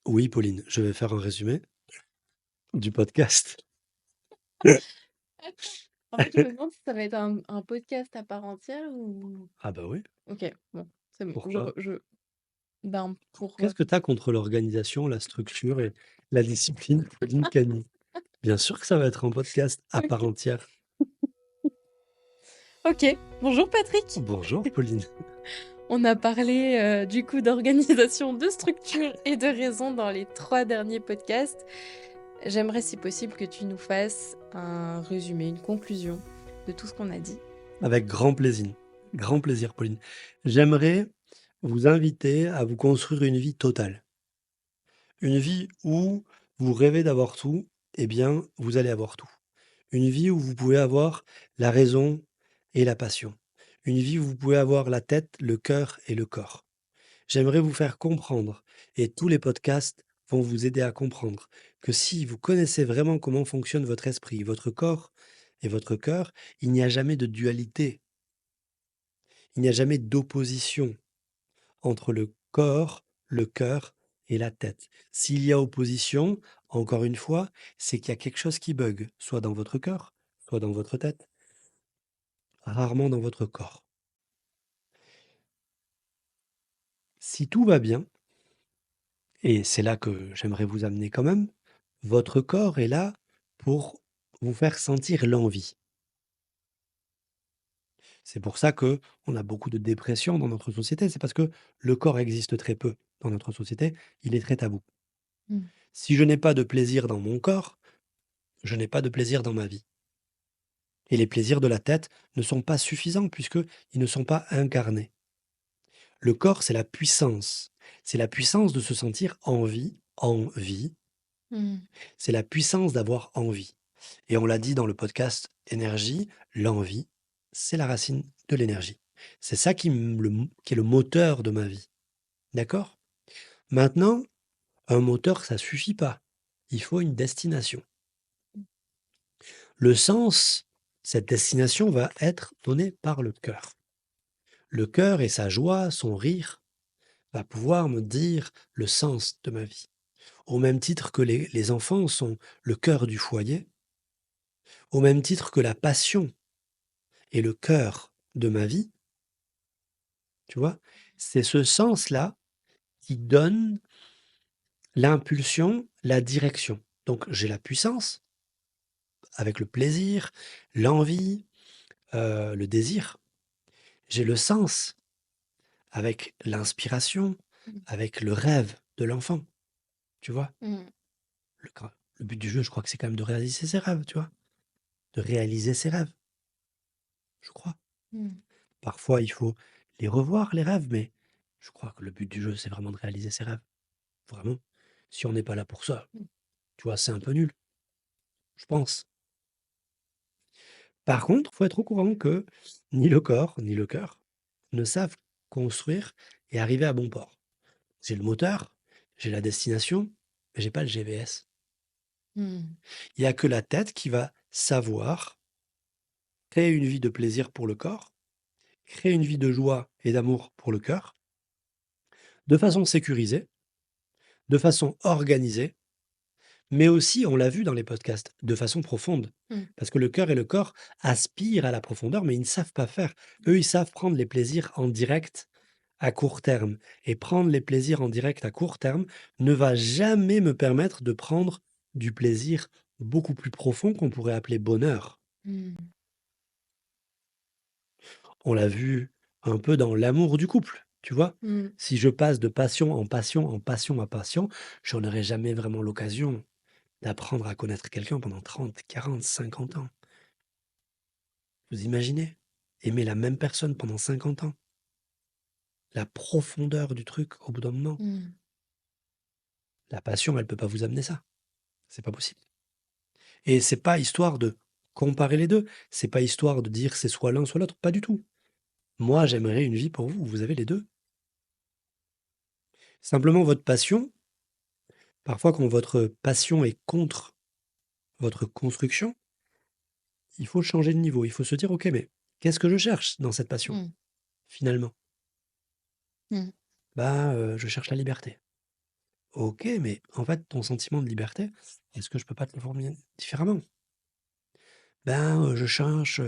Oui, Pauline, je vais faire un résumé du podcast. Attends, en fait, je me demande si ça va être un podcast à part entière ou... Ah bah oui, Ok, bon, c'est bon. pourquoi? Ben, pour... Qu'est-ce que tu as contre l'organisation, la structure et la discipline, Pauline Cagny? Bien sûr que ça va être un podcast à part Ok, entière. ok. Bonjour Patrick. Bonjour, Pauline. On a parlé du coup d'organisation, de structure et de raison dans les 3 derniers podcasts. J'aimerais si possible que tu nous fasses un résumé, une conclusion de tout ce qu'on a dit. Avec grand plaisir. Grand plaisir, Pauline. J'aimerais vous inviter à vous construire une vie totale. Une vie où vous rêvez d'avoir tout, eh bien, vous allez avoir tout. Une vie où vous pouvez avoir la raison et la passion. Une vie où vous pouvez avoir la tête, le cœur et le corps. J'aimerais vous faire comprendre, et tous les podcasts vont vous aider à comprendre, que si vous connaissez vraiment comment fonctionne votre esprit, votre corps et votre cœur, il n'y a jamais de dualité, il n'y a jamais d'opposition entre le corps, le cœur et la tête. S'il y a opposition, encore une fois, c'est qu'il y a quelque chose qui bug, soit dans votre cœur, soit dans votre tête, rarement dans votre corps. Si tout va bien, et c'est là que j'aimerais vous amener quand même, votre corps est là pour vous faire sentir l'envie. C'est pour ça que on a beaucoup de dépression dans notre société, c'est parce que le corps existe très peu dans notre société, il est très tabou. Mm. Si je n'ai pas de plaisir dans mon corps, je n'ai pas de plaisir dans ma vie. Et les plaisirs de la tête ne sont pas suffisants puisqu'ils ne sont pas incarnés. Le corps, c'est la puissance. C'est la puissance de se sentir en vie. Mm. C'est la puissance d'avoir envie. Et on l'a dit dans le podcast Énergie, l'envie, c'est la racine de l'énergie. C'est ça qui est le moteur de ma vie. D'accord? Maintenant, un moteur, ça suffit pas. Il faut une destination. Le sens, cette destination va être donnée par le cœur. Le cœur et sa joie, son rire, va pouvoir me dire le sens de ma vie. Au même titre que les enfants sont le cœur du foyer, au même titre que la passion est le cœur de ma vie, tu vois, c'est ce sens-là qui donne l'impulsion, la direction. Donc j'ai la puissance avec le plaisir, l'envie, le désir. J'ai le sens avec l'inspiration, avec le rêve de l'enfant, tu vois. Mm. Le, le but du jeu, je crois que c'est quand même de réaliser ses rêves, tu vois. De réaliser ses rêves, je crois. Mm. Parfois, il faut les revoir, les rêves, mais je crois que le but du jeu, c'est vraiment de réaliser ses rêves. Vraiment. Si on n'est pas là pour ça, Mm. tu vois, c'est un peu nul, je pense. Par contre, il faut être au courant que ni le corps, ni le cœur ne savent construire et arriver à bon port. J'ai le moteur, j'ai la destination, mais j'ai pas le GVS. Mm. Il n'y a que la tête qui va savoir créer une vie de plaisir pour le corps, créer une vie de joie et d'amour pour le cœur, de façon sécurisée, de façon organisée, mais aussi, on l'a vu dans les podcasts, de façon profonde. Mm. Parce que le cœur et le corps aspirent à la profondeur, mais ils ne savent pas faire. Eux, ils savent prendre les plaisirs en direct à court terme. Et prendre les plaisirs en direct à court terme ne va jamais me permettre de prendre du plaisir beaucoup plus profond qu'on pourrait appeler bonheur. Mm. On l'a vu un peu dans l'amour du couple, tu vois? Mm. Si je passe de passion en passion, en passion à passion, je n'aurai jamais vraiment l'occasion d'apprendre à connaître quelqu'un pendant 30, 40, 50 ans. Vous imaginez? Aimer la même personne pendant 50 ans? La profondeur du truc au bout d'un moment. Mm. La passion, elle peut pas vous amener ça. C'est pas possible. Et c'est pas histoire de comparer les 2. C'est pas histoire de dire c'est soit l'un soit l'autre. Pas du tout. Moi, j'aimerais une vie pour vous où vous avez les 2. Simplement votre passion, parfois quand votre passion est contre votre construction, il faut changer de niveau. Il faut se dire: «OK, mais qu'est-ce que je cherche dans cette passion, Mm. finalement?» Mm. Bah, je cherche la liberté. OK, mais en fait, ton sentiment de liberté, est-ce que je peux pas te le formuler différemment? Ben, je cherche,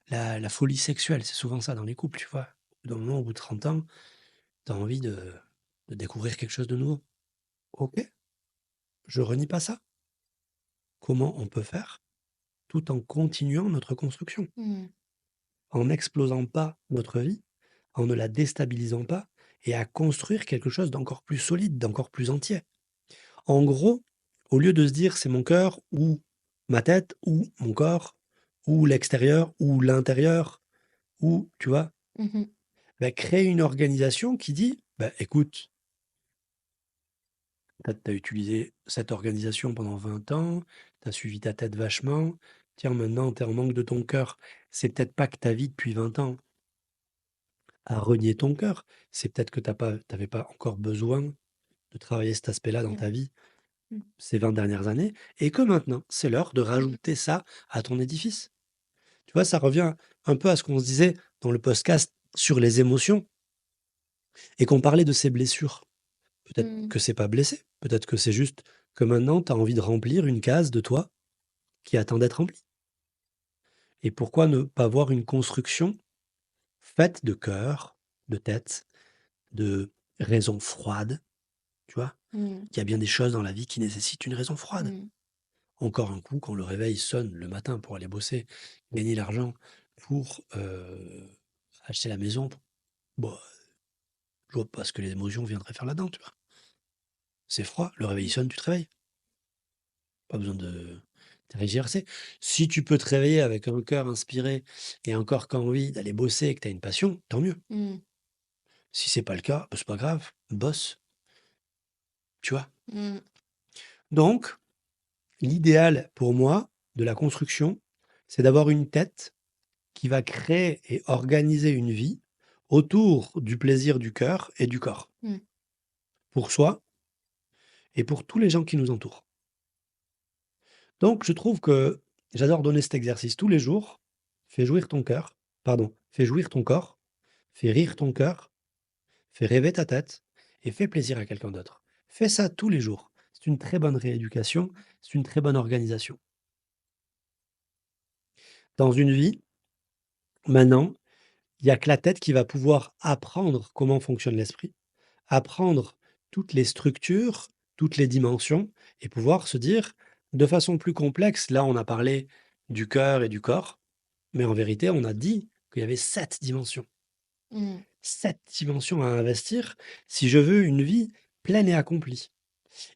la folie sexuelle. C'est souvent ça dans les couples, tu vois? Au bout d'un moment, au bout de 30 ans, tu as envie de découvrir quelque chose de nouveau. OK, je renie pas ça. Comment on peut faire tout en continuant notre construction? Mmh. En n'explosant pas notre vie, en ne la déstabilisant pas et à construire quelque chose d'encore plus solide, d'encore plus entier. En gros, au lieu de se dire: «C'est mon cœur ou ma tête ou mon corps ou l'extérieur ou l'intérieur» ou tu vois? Mmh. Bah, créer une organisation qui dit: «Bah, écoute, tu as utilisé cette organisation pendant 20 ans, tu as suivi ta tête vachement, tiens maintenant tu es en manque de ton cœur». C'est peut-être pas que ta vie depuis 20 ans a renié ton cœur, c'est peut-être que tu avais pas encore besoin de travailler cet aspect-là dans ta Ouais. vie Mmh. ces 20 dernières années et que maintenant, c'est l'heure de Mmh mh. rajouter ça à ton édifice. Tu vois, ça revient un peu à ce qu'on se disait dans le podcast sur les émotions et qu'on parlait de ces blessures. Peut-être Mmh. que c'est pas blessé, peut-être que c'est juste que maintenant tu as envie de remplir une case de toi qui attend d'être remplie. Et pourquoi ne pas voir une construction faite de cœur, de tête, de raisons froides, tu vois? Mmh. Il y a bien des choses dans la vie qui nécessitent une raison froide. Mmh. Encore un coup, quand le réveil sonne le matin pour aller bosser, gagner l'argent pour, acheter la maison, bon, je vois pas ce que les émotions viendraient faire là-dedans, tu vois? C'est froid, le réveil Mmh. sonne, tu te réveilles. Pas besoin de tergiverser. Si tu peux te réveiller avec un cœur inspiré et un corps qui a envie d'aller bosser et que tu as une passion, tant mieux. Mmh. Si c'est pas le cas, bah, c'est pas grave, bosse, tu vois? Mmh. Donc, l'idéal pour moi de la construction, c'est d'avoir une tête qui va créer et organiser une vie autour du plaisir du cœur et du corps, Mmh. pour soi et pour tous les gens qui nous entourent. Donc, je trouve que j'adore donner cet exercice tous les jours. Fais jouir ton cœur, pardon, fais jouir ton corps, fais rire ton cœur, fais rêver ta tête et fais plaisir à quelqu'un d'autre. Fais ça tous les jours. C'est une très bonne rééducation, c'est une très bonne organisation. Dans une vie, maintenant, il y a que la tête qui va pouvoir apprendre comment fonctionne l'esprit, apprendre toutes les structures, toutes les dimensions et pouvoir se dire de façon plus complexe, là on a parlé du cœur et du corps, mais en vérité on a dit qu'il y avait 7 dimensions. Mmh. 7 dimensions à investir si je veux une vie pleine et accomplie.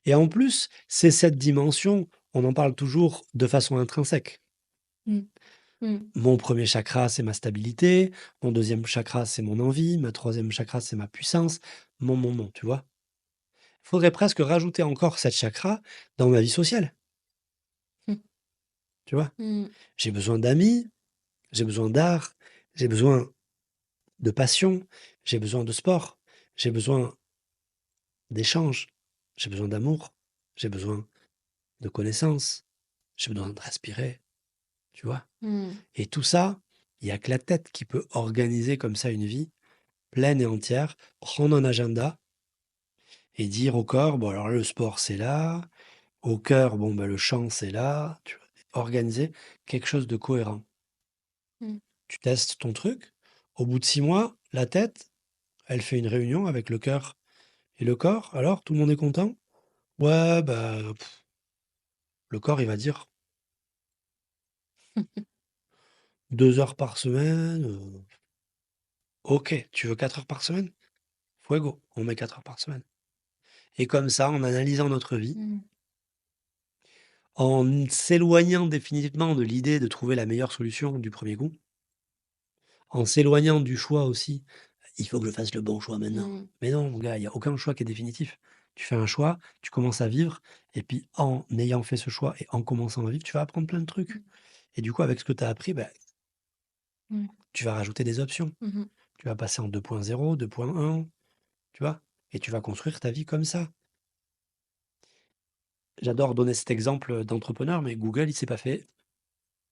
Et en plus, ces 7 dimensions, on en parle toujours de façon intrinsèque. Mmh. Mmh. Mon premier chakra, c'est ma stabilité. Mon deuxième chakra, c'est mon envie. Ma troisième chakra, c'est ma puissance. Mon, tu vois. Il faudrait presque rajouter encore 7 chakras dans ma vie sociale, Mmh. tu vois. Mmh. J'ai besoin d'amis, j'ai besoin d'art, j'ai besoin de passion, j'ai besoin de sport, j'ai besoin d'échanges, j'ai besoin d'amour, j'ai besoin de connaissances, j'ai besoin de respirer, tu vois. Mmh. Et tout ça, il y a que la tête qui peut organiser comme ça une vie pleine et entière, prendre un agenda et dire au corps, bon alors le sport c'est là, au cœur, bon bah le chant c'est là, tu vois, organiser quelque chose de cohérent. Mmh. Tu testes ton truc, au bout de 6 mois, la tête, elle fait une réunion avec le cœur et le corps, alors tout le monde est content? Ouais, bah, le corps il va dire 2 heures par semaine, OK, tu veux 4 heures par semaine? Fuego, on met 4 heures par semaine. Et comme ça, en analysant notre vie, Mmh. en s'éloignant définitivement de l'idée de trouver la meilleure solution du premier coup, en s'éloignant du choix aussi, il faut que je fasse le bon choix maintenant. Mmh. Mais non, mon gars, il y a aucun choix qui est définitif. Tu fais un choix, tu commences à vivre, et puis en ayant fait ce choix et en commençant à vivre, tu vas apprendre plein de trucs. Mmh. Et du coup, avec ce que tu as appris, bah, Mmh. tu vas rajouter des options. Mmh. Tu vas passer en 2.0, 2.1, tu vois? Et tu vas construire ta vie comme ça. J'adore donner cet exemple d'entrepreneur, mais Google, il s'est pas fait.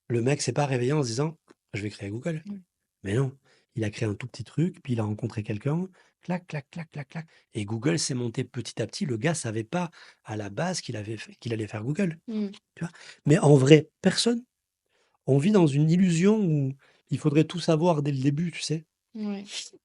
Le mec s'est pas réveillé en se disant: «Je vais créer Google». Mmh. Mais non, il a créé un tout petit truc, puis il a rencontré quelqu'un, clac, clac, clac, clac, clac. Et Google s'est monté petit à petit. Le gars savait pas à la base qu'il allait faire Google. Mmh. Tu vois? Mais en vrai, personne. On vit dans une illusion où il faudrait tout savoir dès le début, tu sais, Ouais.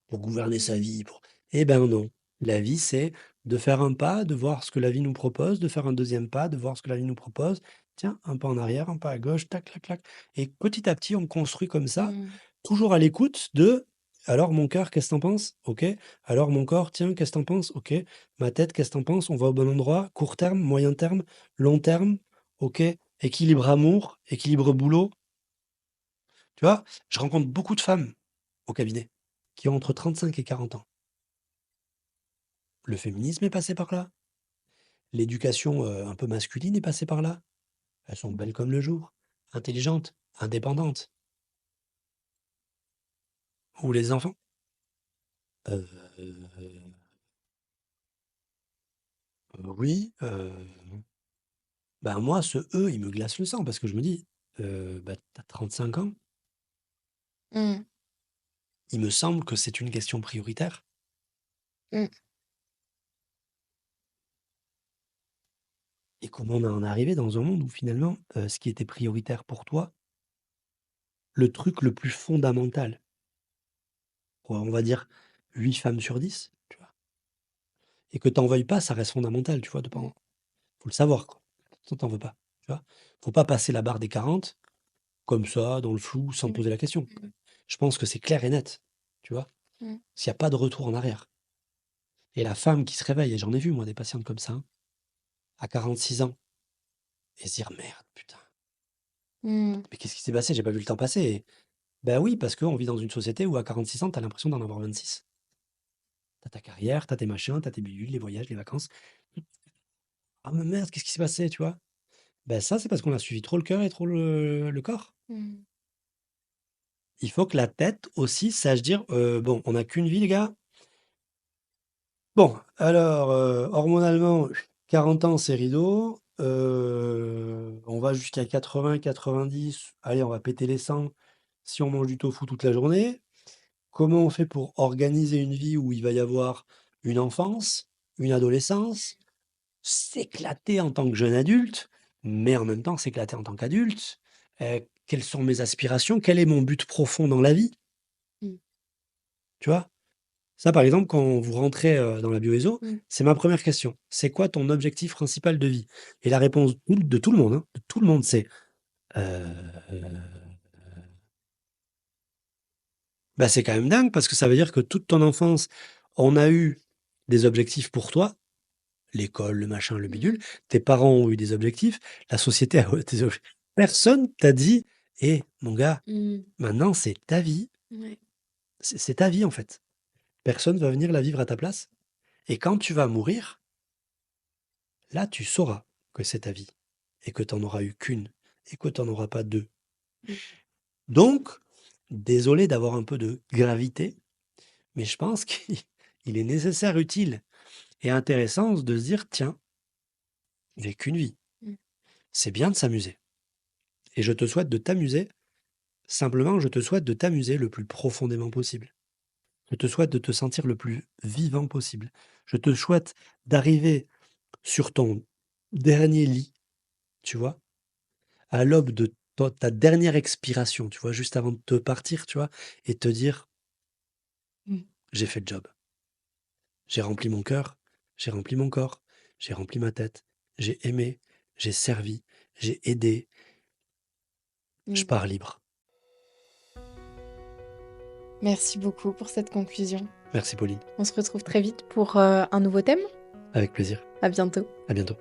pour gouverner sa vie. Eh ben non. La vie, c'est de faire un pas, de voir ce que la vie nous propose, de faire un deuxième pas, de voir ce que la vie nous propose. Tiens, un pas en arrière, un pas à gauche, tac, tac, tac. Et petit à petit, on construit comme ça, Mmh. toujours à l'écoute de alors mon cœur, qu'est-ce que t'en penses? Ok. Alors mon corps, tiens, qu'est-ce que t'en penses? Ok. Ma tête, qu'est-ce que t'en penses? On va au bon endroit, court terme, moyen terme, long terme, ok. Équilibre amour, équilibre boulot. Tu vois, je rencontre beaucoup de femmes au cabinet qui ont entre 35 et 40 ans. Le féminisme est passé par là. L'éducation un peu masculine est passée par là. Elles sont belles comme le jour, intelligentes, indépendantes. Ou les enfants. Euh, oui, ben moi, ce eux, ils me glacent le sang parce que je me dis, bah, t'as 35 ans, Mmh. il me semble que c'est une question prioritaire. Mmh. Et comment on en est arrivé dans un monde où finalement, ce qui était prioritaire pour toi, le truc le plus fondamental, on va dire 8 femmes sur 10, tu vois. Et que t'en veuilles pas, ça reste fondamental, tu vois, de pas Mmh. faut le savoir, quoi. Sinon t'en veux pas, tu vois. Faut pas passer la barre des 40 comme ça, dans le flou, sans Mmh. poser la question. Mmh. Je pense que c'est clair et net, tu vois. Mmh. S'il y a pas de retour en arrière. Et la femme qui se réveille, et j'en ai vu moi des patientes comme ça, hein, à 46 ans, et se dire merde, putain, Mmh. mais qu'est-ce qui s'est passé? J'ai pas vu le temps passer. Ben oui, parce qu'on vit dans une société où à 46 ans, t'as l'impression d'en avoir 26. T'as ta carrière, t'as tes machins, t'as tes bidules, les voyages, les vacances. Ah mais merde, qu'est-ce qui s'est passé, tu vois? Ben ça, c'est parce qu'on a suivi trop le cœur et trop le corps. Mmh. Il faut que la tête aussi sache dire, bon, on n'a qu'une vie, les gars. Bon, alors, hormonalement, 40 ans, c'est rideau. On va jusqu'à 80, 90. Allez, on va péter les 100 si on mange du tofu toute la journée. Comment on fait pour organiser une vie où il va y avoir une enfance, une adolescence, s'éclater en tant que jeune adulte, mais en même temps s'éclater en tant qu'adulte? Quelles sont mes aspirations? Quel est mon but profond dans la vie? Mmh. Tu vois? Ça, par exemple, quand vous rentrez, dans la bioéso, Mmh. c'est ma première question. C'est quoi ton objectif principal de vie? Et la réponse de tout le monde, hein, de tout le monde, c'est, heu, bah, c'est quand même dingue parce que ça veut dire que toute ton enfance, on a eu des objectifs pour toi, l'école, le machin, le bidule, Mmh. tes parents ont eu des objectifs, la société a eu des objectifs. Personne t'a dit: «Eh mon gars, Mmh. maintenant c'est ta vie, Ouais. c'est ta vie en fait. Personne va venir la vivre à ta place et quand tu vas mourir, là tu sauras que c'est ta vie et que tu en auras eu qu'une et que tu en auras pas 2. Mmh. Donc, désolé d'avoir un peu de gravité, mais je pense qu'il il est nécessaire, utile et intéressant de se dire: «Tiens, j'ai qu'une vie». Mmh. C'est bien de s'amuser et je te souhaite de t'amuser. Simplement, je te souhaite de t'amuser le plus profondément possible. Je te souhaite de te sentir le plus vivant possible. Je te souhaite d'arriver sur ton dernier lit, tu vois, à l'aube de ta dernière expiration, tu vois, juste avant de te partir, tu vois, et te dire, Mmh. j'ai fait le job. J'ai rempli mon cœur, j'ai rempli mon corps, j'ai rempli ma tête, j'ai aimé, j'ai servi, j'ai aidé, je Mmh. pars libre. Merci beaucoup pour cette conclusion. Merci Pauline, On se retrouve très vite pour un nouveau thème. avec plaisir. À bientôt. À bientôt.